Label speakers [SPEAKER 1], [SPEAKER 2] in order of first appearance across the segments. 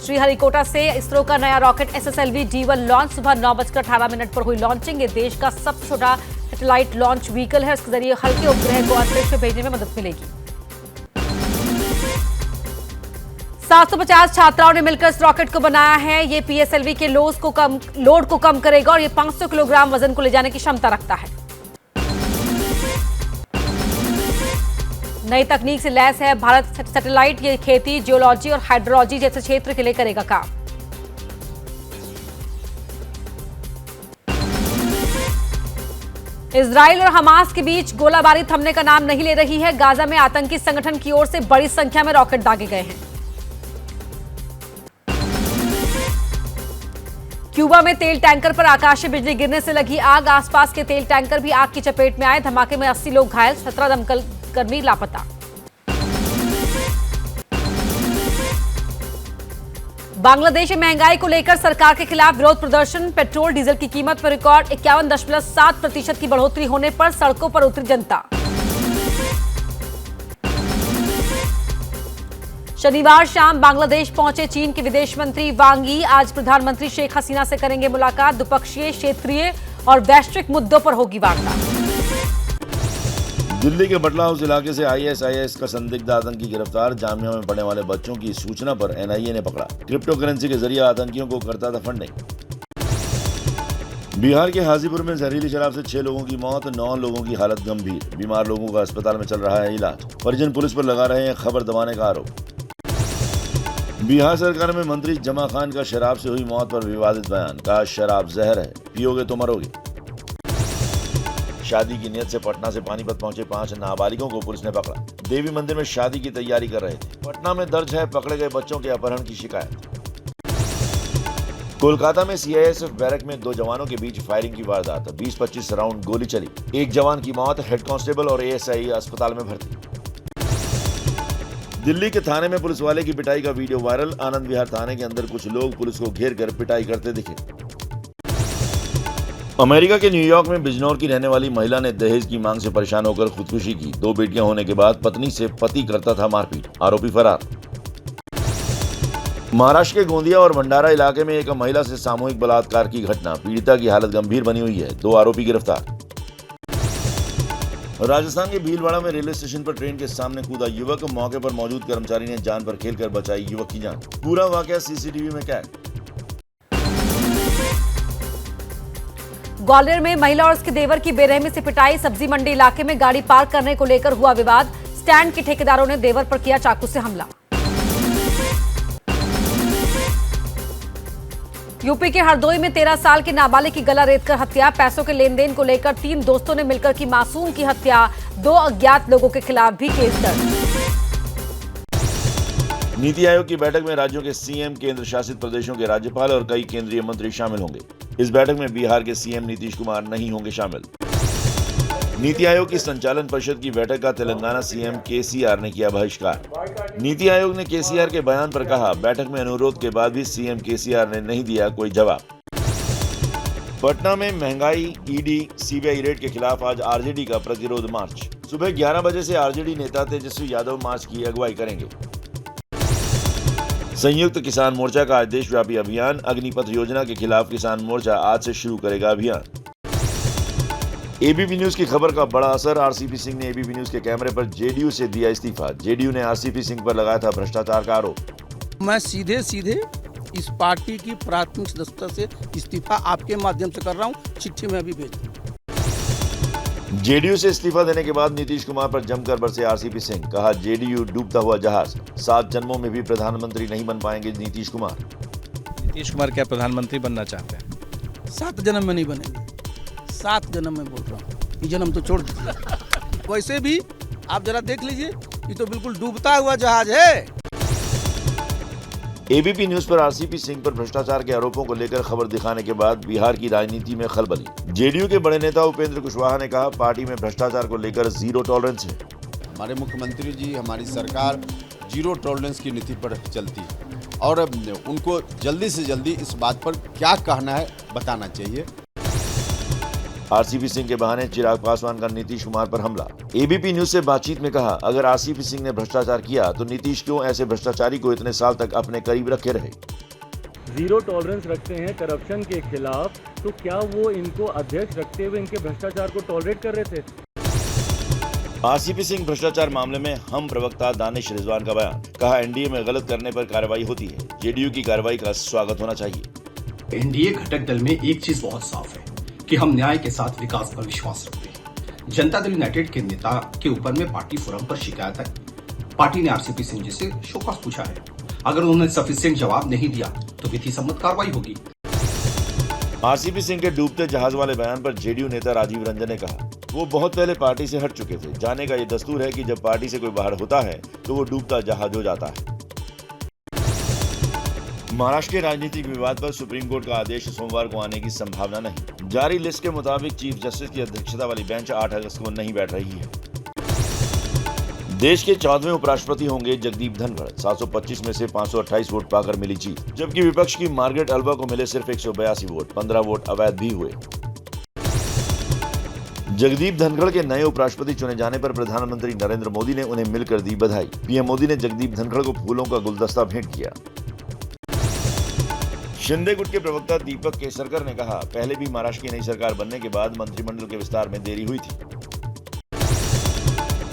[SPEAKER 1] श्रीहरिकोटा से इसरो का नया रॉकेट SSLV D1 लॉन्च सुबह 9:18 पर हुई लॉन्चिंग। ये देश का सबसे छोटा सैटेलाइट लॉन्च व्हीकल है। इसके जरिए हल्के उपग्रह को अंतरिक्ष में भेजने में मदद मिलेगी। 750 छात्राओं ने मिलकर इस रॉकेट को बनाया है। ये PSLV के लोड को कम करेगा और ये 500 किलोग्राम वजन को ले जाने की क्षमता रखता है। नई तकनीक से लैस है भारत सैटेलाइट। ये खेती, जियोलॉजी और हाइड्रोलॉजी जैसे क्षेत्र के लिए करेगा काम। इजराइल और हमास के बीच गोलाबारी थमने का नाम नहीं ले रही है। गाजा में आतंकी संगठन की ओर से बड़ी संख्या में रॉकेट दागे गए हैं। क्यूबा में तेल टैंकर पर आकाशीय बिजली गिरने से लगी आग। आसपास के तेल टैंकर भी आग की चपेट में आए। धमाके में 80 लोग घायल, 17 दमकल कर्मी लापता। बांग्लादेश में महंगाई को लेकर सरकार के खिलाफ विरोध प्रदर्शन। पेट्रोल डीजल की कीमत में रिकॉर्ड 51.7% की बढ़ोतरी होने पर सड़कों पर उतरी जनता। शनिवार शाम बांग्लादेश पहुंचे चीन के विदेश मंत्री वांग यी। आज प्रधानमंत्री शेख हसीना से करेंगे मुलाकात। द्विपक्षीय, क्षेत्रीय और वैश्विक मुद्दों पर होगी वार्ता।
[SPEAKER 2] दिल्ली के बटला हाउस इलाके से ISIS का संदिग्ध आतंकी गिरफ्तार। जामिया में पढ़ने वाले बच्चों की सूचना पर NIA ने पकड़ा। क्रिप्टो करेंसी के जरिए आतंकियों को करता था फंडिंग। बिहार के हाजीपुर में जहरीली शराब से 6 लोगों की मौत, 9 लोगों की हालत गंभीर। बीमार लोगों का अस्पताल में चल रहा है इलाज। परिजन पुलिस पर लगा रहे हैं खबर दबाने का आरोप। बिहार सरकार में मंत्री जमा खान का शराब से हुई मौत पर विवादित बयान। कहा शराब जहर है, पियोगे तो मरोगे। शादी की नियत से पटना से पानीपत पहुंचे 5 नाबालिगों को पुलिस ने पकड़ा। देवी मंदिर में शादी की तैयारी कर रहे थे। पटना में दर्ज है पकड़े गए बच्चों के अपहरण की शिकायत। कोलकाता में CISF बैरक में 2 जवानों के बीच फायरिंग की वारदात। 20-25 राउंड गोली चली। 1 जवान की मौत, हेड कांस्टेबल और ASI अस्पताल में भर्ती। दिल्ली के थाने में पुलिस वाले की पिटाई का वीडियो वायरल। आनंद विहार थाने के अंदर कुछ लोग पुलिस को घेर कर पिटाई करते दिखे। अमेरिका के न्यूयॉर्क में बिजनौर की रहने वाली महिला ने दहेज की मांग से परेशान होकर खुदकुशी की। 2 बेटियां होने के बाद पत्नी से पति करता था मारपीट। आरोपी फरार। महाराष्ट्र के गोंदिया और भंडारा इलाके में एक महिला से सामूहिक बलात्कार की घटना। पीड़िता की हालत गंभीर बनी हुई है। 2 आरोपी गिरफ्तार। राजस्थान के भीलवाड़ा में रेलवे स्टेशन पर ट्रेन के सामने कूदा युवक। मौके पर मौजूद कर्मचारी ने जान पर खेलकर बचाई युवक की जान। पूरा वाकया CCTV में कैद।
[SPEAKER 1] ग्वालियर में महिला और उसके देवर की बेरहमी से पिटाई। सब्जी मंडी इलाके में गाड़ी पार्क करने को लेकर हुआ विवाद। स्टैंड के ठेकेदारों ने देवर पर किया चाकू से हमला। यूपी के हरदोई में 13 साल के नाबालिग की गला रेतकर हत्या। पैसों के लेन देन को लेकर 3 दोस्तों ने मिलकर की मासूम की हत्या। 2 अज्ञात लोगों के खिलाफ भी केस दर्ज।
[SPEAKER 2] नीति आयोग की बैठक में राज्यों के CM, केंद्र शासित प्रदेशों के राज्यपाल और कई केंद्रीय मंत्री शामिल होंगे। इस बैठक में बिहार के CM नीतीश कुमार नहीं होंगे शामिल। नीति आयोग की संचालन परिषद की बैठक का तेलंगाना CM KCR ने किया बहिष्कार। नीति आयोग ने KCR के बयान पर कहा, बैठक में अनुरोध के बाद भी CM KCR ने नहीं दिया कोई जवाब। पटना में महंगाई, ED, CBI रेट के खिलाफ आज RJD का प्रतिरोध मार्च। सुबह 11 बजे से RJD नेता तेजस्वी यादव मार्च की अगुवाई करेंगे। संयुक्त किसान मोर्चा का आज देशव्यापी अभियान। अग्निपथ योजना के खिलाफ किसान मोर्चा आज से शुरू करेगा अभियान। ABP न्यूज की खबर का बड़ा असर। RCP सिंह ने ABP न्यूज के कैमरे पर JDU से दिया इस्तीफा। JDU ने RCP सिंह पर लगाया था भ्रष्टाचार का आरोप।
[SPEAKER 3] मैं सीधे इस पार्टी की प्राथमिक सदस्यता से इस्तीफा आपके माध्यम से कर रहा हूँ। चिट्ठी में अभी भेज।
[SPEAKER 2] JDU से इस्तीफा देने के बाद नीतीश कुमार पर जमकर बरसे RCP सिंह। कहा JDU डूबता हुआ जहाज। 7 जन्मों में भी प्रधानमंत्री नहीं बन पाएंगे नीतीश कुमार।
[SPEAKER 4] नीतीश कुमार क्या प्रधानमंत्री बनना चाहते हैं?
[SPEAKER 3] 7 जन्म में नहीं बनेंगे। 7 जन्म में बोल रहा हूँ। ये जन्म तो छोड़ दीजिए। वैसे भी आप जरा देख लीजिए, ये तो बिल्कुल डूबता हुआ जहाज है।
[SPEAKER 2] ABP न्यूज पर RCP सिंह पर भ्रष्टाचार के आरोपों को लेकर खबर दिखाने के बाद बिहार की राजनीति में खलबली। JDU के बड़े नेता उपेंद्र कुशवाहा ने कहा, पार्टी में भ्रष्टाचार को लेकर 0 टॉलरेंस है।
[SPEAKER 5] हमारे मुख्यमंत्री जी, हमारी सरकार 0 टॉलरेंस की नीति पर चलती है और उनको जल्दी से जल्दी इस बात पर क्या कहना है बताना चाहिए।
[SPEAKER 2] आरसीपी सिंह के बहाने चिराग पासवान का नीतीश कुमार पर हमला। एबीपी न्यूज से बातचीत में कहा, अगर आरसीपी सिंह ने भ्रष्टाचार किया तो नीतीश क्यों ऐसे भ्रष्टाचारी को इतने साल तक अपने करीब रखे रहे।
[SPEAKER 6] जीरो टॉलरेंस रखते हैं करप्शन के खिलाफ, तो क्या वो इनको अध्यक्ष रखते हुए इनके भ्रष्टाचार को टॉलरेट कर रहे थे?
[SPEAKER 2] आरसीपी सिंह भ्रष्टाचार मामले में हम प्रवक्ता दानिश रिजवान का बयान। कहा, एनडीए में गलत करने पर कार्रवाई होती है, जेडीयू की कार्रवाई का स्वागत होना चाहिए।
[SPEAKER 7] एनडीए घटक दल में एक चीज बहुत साफ है कि हम न्याय के साथ विकास पर विश्वास रखते हैं। जनता दल यूनाइटेड के नेता के ऊपर में पार्टी फोरम पर शिकायत है। पार्टी ने आरसीपी सिंह जी से शोकॉज पूछा है। अगर उन्होंने सफिशिएंट जवाब नहीं दिया तो विधि सम्मत कार्रवाई होगी।
[SPEAKER 2] आरसीपी सिंह के डूबते जहाज वाले बयान पर जेडीयू नेता राजीव रंजन ने कहा, वो बहुत पहले पार्टी से हट चुके थे। जाने का ये दस्तूर है कि जब पार्टी से कोई बाहर होता है तो वो डूबता जहाज हो जाता है। महाराष्ट्र के राजनीतिक विवाद पर सुप्रीम कोर्ट का आदेश सोमवार को आने की संभावना नहीं। जारी लिस्ट के मुताबिक चीफ जस्टिस की अध्यक्षता वाली बेंच 8 अगस्त को नहीं बैठ रही है। देश के 14वें उपराष्ट्रपति होंगे जगदीप धनखड़। 725 में से 528 वोट पाकर मिली जीत, जबकि विपक्ष की मार्गरेट अल्वा को मिले सिर्फ 182 वोट। 15 वोट अवैध भी हुए। जगदीप धनखड़ के नए उपराष्ट्रपति चुने जाने पर प्रधानमंत्री नरेंद्र मोदी ने उन्हें मिलकर दी बधाई। पीएम मोदी ने जगदीप धनखड़ को फूलों का गुलदस्ता भेंट किया। शिंदे गुट के प्रवक्ता दीपक केसरकर ने कहा, पहले भी महाराष्ट्र की नई सरकार बनने के बाद मंत्रिमंडल के विस्तार में देरी हुई थी।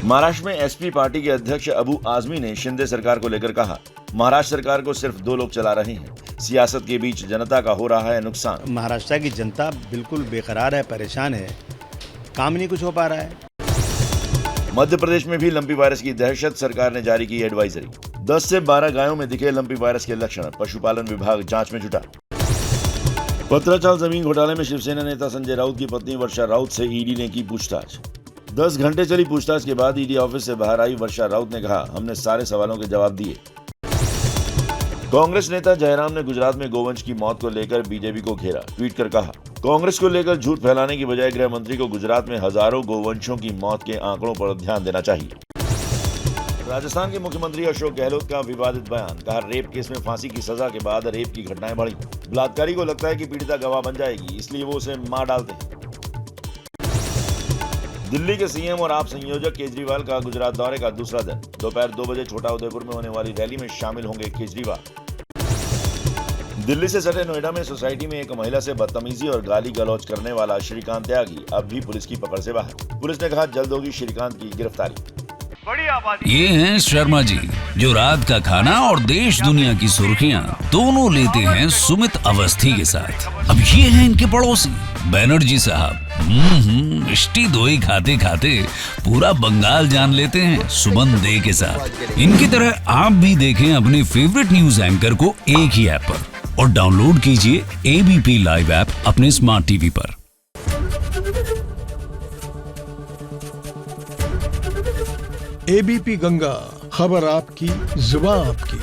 [SPEAKER 2] महाराष्ट्र में एसपी पार्टी के अध्यक्ष अबू आजमी ने शिंदे सरकार को लेकर कहा, महाराष्ट्र सरकार को सिर्फ 2 लोग चला रहे हैं। सियासत के बीच जनता का हो रहा है नुकसान।
[SPEAKER 4] महाराष्ट्र की जनता बिल्कुल बेकरार है, परेशान है, काम नहीं कुछ हो पा रहा है।
[SPEAKER 2] मध्य प्रदेश में भी लंपी वायरस की दहशत, सरकार ने जारी की एडवाइजरी। 10 से 12 गायों में दिखे लंपी वायरस के लक्षण, पशुपालन विभाग जांच में जुटा। पत्राचाल जमीन घोटाले में शिवसेना नेता संजय राउत की पत्नी वर्षा राउत से ईडी ने की पूछताछ। 10 घंटे चली पूछताछ के बाद ईडी ऑफिस से बाहर आई वर्षा राउत ने कहा, हमने सारे सवालों के जवाब दिए। कांग्रेस नेता जयराम ने गुजरात में गोवंश की मौत को लेकर बीजेपी को घेरा। ट्वीट कर कहा, कांग्रेस को लेकर झूठ फैलाने की बजाय गृह मंत्री को गुजरात में हजारों गोवंशों की मौत के आंकड़ों पर ध्यान देना चाहिए। राजस्थान के मुख्यमंत्री अशोक गहलोत का विवादित बयान। कहा, रेप केस में फांसी की सजा के बाद रेप की घटनाएं बढ़ी। बलात्कारी को लगता है कि पीड़िता गवाह बन जाएगी, इसलिए वो उसे मार डालते हैं। दिल्ली के सीएम और आप संयोजक केजरीवाल का गुजरात दौरे का दूसरा दिन। दोपहर 2 बजे छोटा उदयपुर में होने वाली रैली में शामिल होंगे केजरीवाल। दिल्ली से सटे नोएडा में सोसाइटी में एक महिला से बदतमीजी और गाली गलौज करने वाला श्रीकांत त्यागी अब भी पुलिस की पकड़ से बाहर। पुलिस ने कहा, जल्द होगी श्रीकांत की गिरफ्तारी।
[SPEAKER 8] ये हैं शर्मा जी, जो रात का खाना और देश दुनिया की सुर्खियां दोनों लेते हैं सुमित अवस्थी के साथ। अब ये हैं इनके पड़ोसी बनर्जी साहब। मिष्टी दोई खाते खाते पूरा बंगाल जान लेते हैं सुमन दे के साथ। इनकी तरह आप भी देखें अपने फेवरेट न्यूज एंकर को एक ही ऐप पर और डाउनलोड कीजिए एबीपी लाइव ऐप अपने स्मार्ट टीवी पर।
[SPEAKER 9] एबीपी गंगा, खबर आपकी, जुबान आपकी।